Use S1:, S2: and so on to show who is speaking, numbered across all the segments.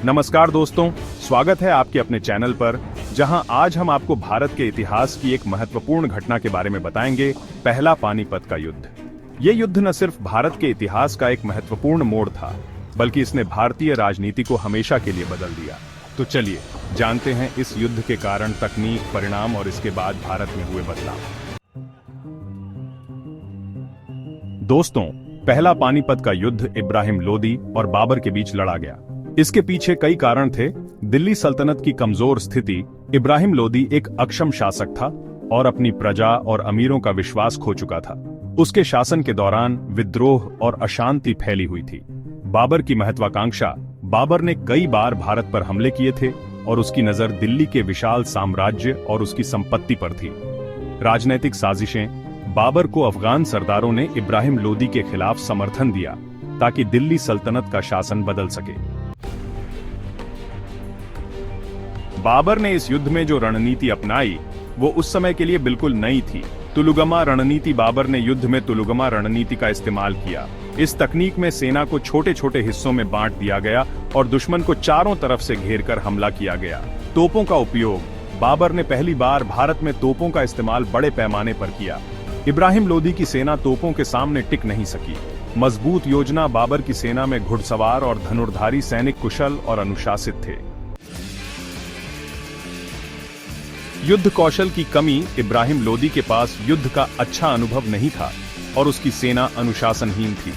S1: नमस्कार दोस्तों, स्वागत है आपके अपने चैनल पर, जहां आज हम आपको भारत के इतिहास की एक महत्वपूर्ण घटना के बारे में बताएंगे, पहला पानीपत का युद्ध। ये युद्ध न सिर्फ भारत के इतिहास का एक महत्वपूर्ण मोड़ था, बल्कि इसने भारतीय राजनीति को हमेशा के लिए बदल दिया। तो चलिए जानते हैं इस युद्ध के कारण, तकनीक, परिणाम और इसके बाद भारत में हुए बदलाव। दोस्तों, पहला पानीपत का युद्ध इब्राहिम लोदी और बाबर के बीच लड़ा गया। इसके पीछे कई कारण थे। दिल्ली सल्तनत की कमजोर स्थिति, इब्राहिम लोदी एक अक्षम शासक था और अपनी प्रजा और अमीरों का विश्वास खो चुका था। उसके शासन के दौरान विद्रोह और अशांति फैली हुई थी। बाबर की महत्वाकांक्षा, बाबर ने कई बार भारत पर हमले किए थे और उसकी नजर दिल्ली के विशाल साम्राज्य और उसकी संपत्ति पर थी। राजनैतिक साजिशें, बाबर को अफगान सरदारों ने इब्राहिम लोदी के खिलाफ समर्थन दिया ताकि दिल्ली सल्तनत का शासन बदल सके। बाबर ने इस युद्ध में जो रणनीति अपनाई वो उस समय के लिए बिल्कुल नई थी। तुलुगमा रणनीति। बाबर ने युद्ध में तुलुगमा रणनीति का इस्तेमाल किया। इस तकनीक में सेना को छोटे छोटे हिस्सों में बांट दिया गया और दुश्मन को चारों तरफ से घेरकर हमला किया गया। तोपों का उपयोग, बाबर ने पहली बार भारत में तोपों का इस्तेमाल बड़े पैमाने पर किया। इब्राहिम लोदी की सेना तोपों के सामने टिक नहीं सकी। मजबूत योजना, बाबर की सेना में घुड़सवार और धनुर्धारी सैनिक कुशल और अनुशासित थे। युद्ध कौशल की कमी, इब्राहिम लोदी के पास युद्ध का अच्छा अनुभव नहीं था और उसकी सेना अनुशासनहीन थी।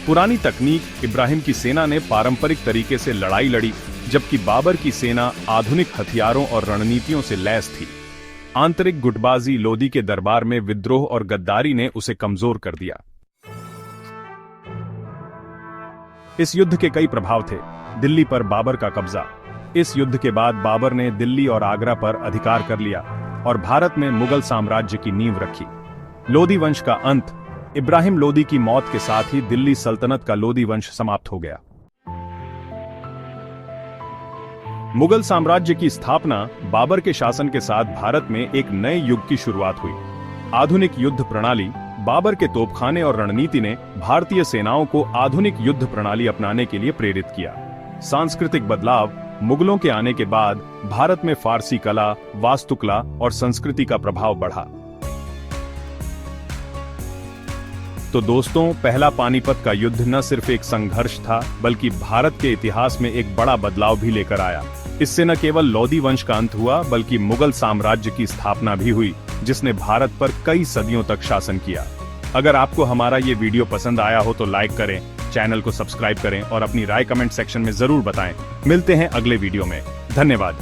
S1: पुरानी तकनीक, इब्राहिम की सेना ने पारंपरिक तरीके से लड़ाई लड़ी, जबकि बाबर की सेना आधुनिक हथियारों और रणनीतियों से लैस थी। आंतरिक गुटबाजी, लोदी के दरबार में विद्रोह और गद्दारी ने उसे कमजोर कर दिया। इस युद्ध के कई प्रभाव थे। दिल्ली पर बाबर का कब्जा। इस युद्ध के बाद बाबर ने दिल्ली और आगरा पर अधिकार कर लिया और भारत में मुगल साम्राज्य की नींव रखी। लोदी वंश का अंत, इब्राहिम लोदी की मौत के साथ ही दिल्ली सल्तनत का लोदी वंश समाप्त हो गया। मुगल साम्राज्य की स्थापना, बाबर के शासन के साथ भारत में एक नए युग की शुरुआत हुई। आधुनिक युद्ध प्रणाली, बाबर के तोपखाने और रणनीति ने भारतीय सेनाओं को आधुनिक युद्ध प्रणाली अपनाने के लिए प्रेरित किया। सांस्कृतिक बदलाव, मुगलों के आने के बाद भारत में फारसी कला, वास्तुकला और संस्कृति का प्रभाव बढ़ा। तो दोस्तों, पहला पानीपत का युद्ध न सिर्फ एक संघर्ष था, बल्कि भारत के इतिहास में एक बड़ा बदलाव भी लेकर आया। इससे न केवल लोदी वंश का अंत हुआ, बल्कि मुगल साम्राज्य की स्थापना भी हुई, जिसने भारत पर कई सदियों तक शासन किया। अगर आपको हमारा ये वीडियो पसंद आया हो तो लाइक करें, चैनल को सब्सक्राइब करें और अपनी राय कमेंट सेक्शन में जरूर बताएं। मिलते हैं अगले वीडियो में। धन्यवाद।